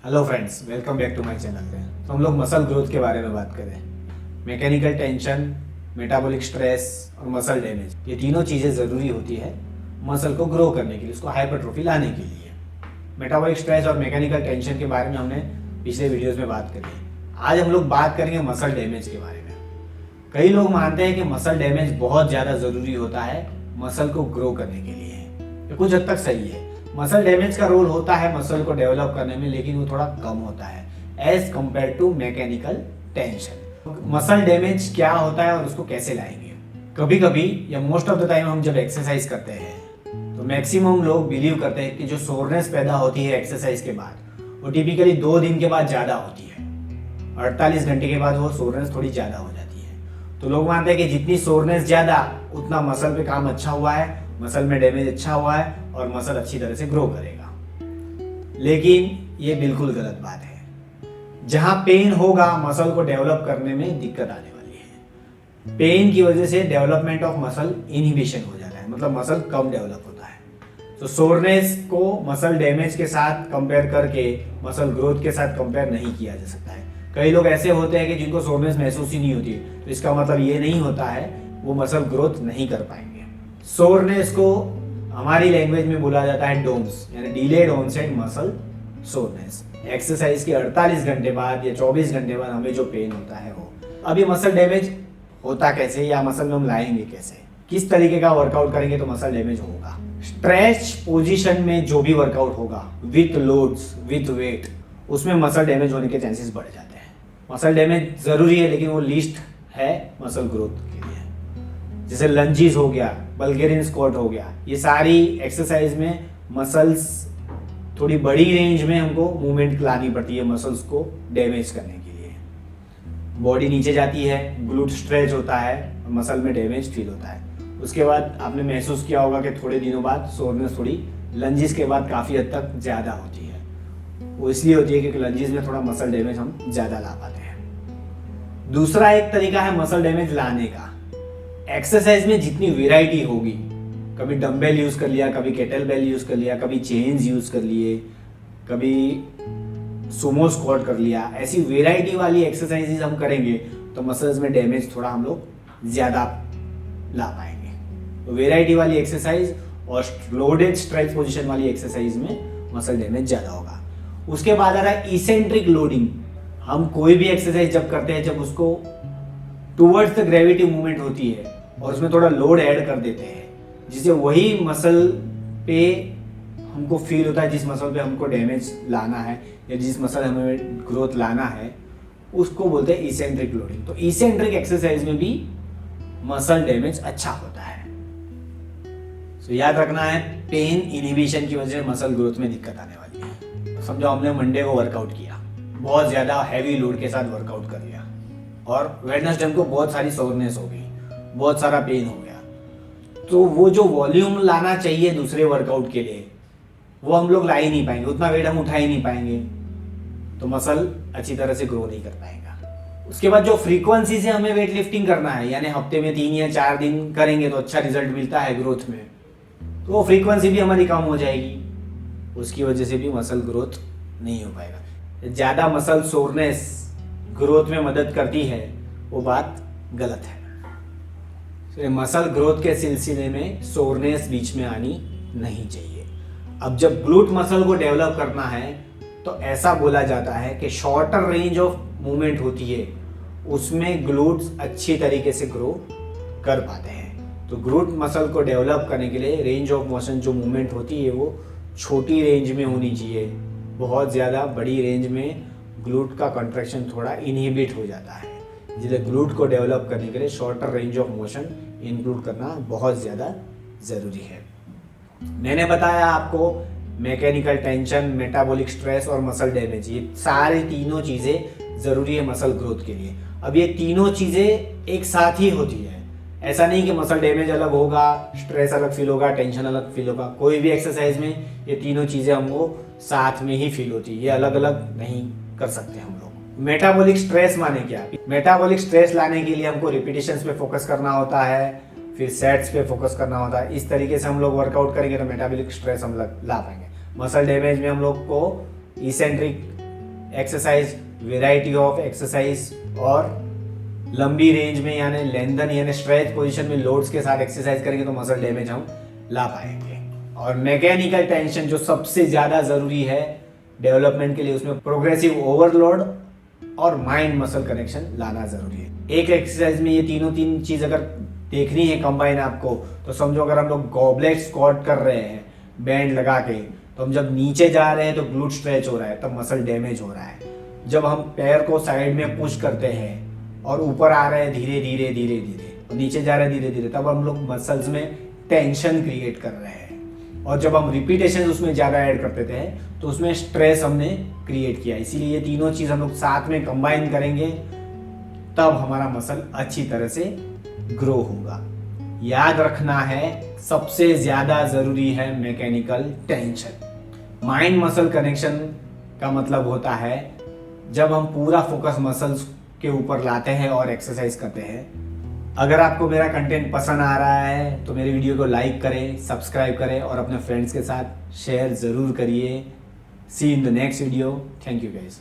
Hello friends, welcome back to my channel. तो हम लोग मसल ग्रोथ के बारे में बात करें। मैकेनिकल टेंशन, मेटाबॉलिक स्ट्रेस और मसल डैमेज, ये तीनों चीज़ें ज़रूरी होती है मसल को ग्रो करने के लिए, उसको हाइपरट्रोफी लाने के लिए। मेटाबॉलिक स्ट्रेस और मैकेनिकल टेंशन के बारे में हमने पिछले वीडियोज़ में बात करी। आज हम लोग बात करेंगे मसल डैमेज के बारे में। कई लोग मानते हैं कि मसल डैमेज बहुत ज़्यादा ज़रूरी होता है मसल को ग्रो करने के लिए। ये कुछ हद तक सही है। मसल डैमेज का रोल होता है मसल को डेवलप करने में, लेकिन वो थोड़ा कम होता है as compare to mechanical tension. Muscle damage क्या होता है और उसको कैसे लाएंगे? कभी कभी या मोस्ट ऑफ द टाइम हम जब एक्सरसाइज करते हैं तो मैक्सिमम लोग बिलीव करते हैं कि जो सोरनेस पैदा होती है एक्सरसाइज के बाद, वो टिपिकली 2 दिन के बाद ज़्यादा होती है। 48 घंटे के बाद वो सोरनेस थोड़ी ज़्यादा हो जाती है। तो लोग मानते हैं कि जितनी सोरनेस ज़्यादा उतना मसल पे काम अच्छा हुआ है, मसल में डैमेज अच्छा हुआ है और मसल अच्छी तरह से ग्रो करेगा। लेकिन ये बिल्कुल गलत बात है। जहां पेन होगा मसल को डेवलप करने में दिक्कत आने वाली है। पेन की वजह से डेवलपमेंट ऑफ मसल इनहिबिशन हो जाता है, मतलब मसल कम डेवलप होता है। तो सोरनेस को मसल डैमेज के साथ कंपेयर करके मसल ग्रोथ के साथ कंपेयर नहीं किया जा सकता है। कई लोग ऐसे होते हैं कि जिनको सोरनेस महसूस ही नहीं होती, तो इसका मतलब ये नहीं होता है वो मसल ग्रोथ नहीं कर पाएंगे। सोरनेस को हमारी लैंग्वेज में बोला जाता है डोम्स, यानी delayed onset muscle soreness. Exercise के 48 घंटे बाद या 24 घंटे बाद हमें जो पेन होता है वो। अब ये मसल डैमेज होता कैसे, या मसल में हम लाएंगे कैसे, किस तरीके का वर्कआउट करेंगे तो मसल डैमेज होगा? स्ट्रेच पोजीशन में जो भी वर्कआउट होगा विथ लोड्स विथ वेट, उसमें मसल डैमेज होने के चांसेस बढ़ जाते हैं। मसल डैमेज जरूरी है, लेकिन वो लीस्ट है मसल ग्रोथ के लिए। जैसे लंजीज हो गया, बल्गेरियन स्क्वाट हो गया, ये सारी एक्सरसाइज में मसल्स थोड़ी बड़ी रेंज में हमको मूवमेंट लानी पड़ती है मसल्स को डैमेज करने के लिए। बॉडी नीचे जाती है, ग्लूट स्ट्रेच होता है, मसल में डैमेज फील होता है। उसके बाद आपने महसूस किया होगा कि थोड़े दिनों बाद सोरनेस थोड़ी लंजीज के बाद काफ़ी हद तक ज़्यादा होती है। वो इसलिए होती है क्योंकि लंजीज में थोड़ा मसल डैमेज हम ज़्यादा ला पाते हैं। दूसरा एक तरीका है मसल डैमेज लाने का। एक्सरसाइज में जितनी वेराइटी होगी, कभी डंबेल यूज कर लिया, कभी केटल बेल यूज कर लिया, कभी चेन्स यूज कर लिए, कभी सुमो स्क्वाट कर लिया, ऐसी वेराइटी वाली एक्सरसाइजेज हम करेंगे तो मसल्स में डैमेज थोड़ा हम लोग ज्यादा ला पाएंगे। तो वेराइटी वाली एक्सरसाइज और लोडेड स्ट्रेच पोजीशन वाली एक्सरसाइज में मसल डैमेज ज्यादा होगा। उसके बाद आ रहा है इसेंट्रिक लोडिंग। हम कोई भी एक्सरसाइज जब करते हैं, जब उसको टूवर्ड्स द ग्रेविटी मूवमेंट होती है और उसमें थोड़ा लोड ऐड कर देते हैं, जिससे वही मसल पे हमको फील होता है, जिस मसल पे हमको डैमेज लाना है या जिस मसल हमें ग्रोथ लाना है, उसको बोलते हैं इसेंट्रिक लोडिंग। तो इसेंट्रिक एक्सरसाइज में भी मसल डैमेज अच्छा होता है। तो याद रखना है, पेन इनहिबिशन की वजह से मसल ग्रोथ में दिक्कत आने वाली है। तो समझो हमने मंडे को वर्कआउट किया, बहुत ज्यादा हैवी लोड के साथ वर्कआउट कर लिया और वेडनेसडे को बहुत सारी सोरनेस हो गई, बहुत सारा पेन हो गया, तो वो जो वॉल्यूम लाना चाहिए दूसरे वर्कआउट के लिए वो हम लोग ला ही नहीं पाएंगे, उतना वेट हम उठा ही नहीं पाएंगे, तो मसल अच्छी तरह से ग्रो नहीं कर पाएगा। उसके बाद जो फ्रीक्वेंसी से हमें वेट लिफ्टिंग करना है, यानी हफ्ते में 3 या 4 दिन करेंगे तो अच्छा रिजल्ट मिलता है ग्रोथ में, तो वो फ्रीक्वेंसी भी हमारी कम हो जाएगी, उसकी वजह से भी मसल ग्रोथ नहीं हो पाएगा। ज़्यादा मसल सोरनेस ग्रोथ में मदद करती है, वो बात गलत है। तो मसल ग्रोथ के सिलसिले में सोरनेस बीच में आनी नहीं चाहिए। अब जब ग्लूट मसल को डेवलप करना है तो ऐसा बोला जाता है कि शॉर्टर रेंज ऑफ मूवमेंट होती है, उसमें ग्लूट्स अच्छी तरीके से ग्रो कर पाते हैं। तो ग्लूट मसल को डेवलप करने के लिए रेंज ऑफ मोशन जो मूवमेंट होती है वो छोटी रेंज में होनी चाहिए। बहुत ज़्यादा बड़ी रेंज में ग्लूट का कंट्रैक्शन थोड़ा इनहिबिट हो जाता है, जिससे ग्लूट को डेवलप करने के लिए shorter range of motion include करना बहुत ज़्यादा ज़रूरी है। मैंने बताया आपको मैकेनिकल टेंशन, मेटाबॉलिक स्ट्रेस और मसल डैमेज, ये सारी तीनों चीज़ें ज़रूरी है मसल ग्रोथ के लिए। अब ये तीनों चीज़ें एक साथ ही होती है, ऐसा नहीं कि मसल डैमेज अलग होगा, स्ट्रेस अलग फील होगा, टेंशन अलग फील होगा। कोई भी एक्सरसाइज में ये तीनों चीज़ें हमको साथ में ही फील होती है, ये अलग अलग नहीं कर सकते हम लोग। मेटाबॉलिक स्ट्रेस माने क्या? मेटाबॉलिक स्ट्रेस लाने के लिए हमको रिपीटेशंस पे फोकस करना होता है, फिर सेट्स पे फोकस करना होता है। इस तरीके से हम लोग वर्कआउट करेंगे तो मेटाबॉलिक स्ट्रेस हम ला पाएंगे। मसल डैमेज में हम लोग को eccentric exercise, variety of exercise और लंबी रेंज में यानी लेंथन यानी स्ट्रेच पोजीशन में लोड्स के साथ एक्सरसाइज करेंगे तो मसल डैमेज हम ला पाएंगे। और मैकेनिकल टेंशन जो सबसे ज़्यादा ज़रूरी है डेवलपमेंट के लिए, उसमें प्रोग्रेसिव ओवरलोड और माइंड मसल कनेक्शन लाना ज़रूरी है। एक एक्सरसाइज में ये तीन चीज़ अगर देखनी है कंबाइन आपको, तो समझो अगर हम लोग गॉबलेट स्क्वाट कर रहे हैं बैंड लगा के, तो हम जब नीचे जा रहे हैं तो ग्लूट स्ट्रेच हो रहा है, तब मसल डैमेज हो रहा है। जब हम पैर को साइड में पुश करते हैं और ऊपर आ रहे हैं धीरे धीरे धीरे धीरे और नीचे जा रहे हैं धीरे धीरे, तब हम लोग मसल्स में टेंशन क्रिएट कर रहे हैं। और जब हम रिपीटेशन उसमें ज़्यादा ऐड करते थे तो उसमें स्ट्रेस हमने क्रिएट किया। इसीलिए ये तीनों चीज़ हम लोग साथ में कंबाइन करेंगे, तब हमारा मसल अच्छी तरह से ग्रो होगा। याद रखना है, सबसे ज़्यादा ज़रूरी है mechanical tension. Mind muscle connection का मतलब होता है जब हम पूरा फोकस मसल्स के ऊपर लाते हैं और एक्सरसाइज करते हैं। अगर आपको मेरा कंटेंट पसंद आ रहा है तो मेरे वीडियो को लाइक करें, सब्सक्राइब करें और अपने फ्रेंड्स के साथ शेयर ज़रूर करिए। See in the next video. Thank you guys.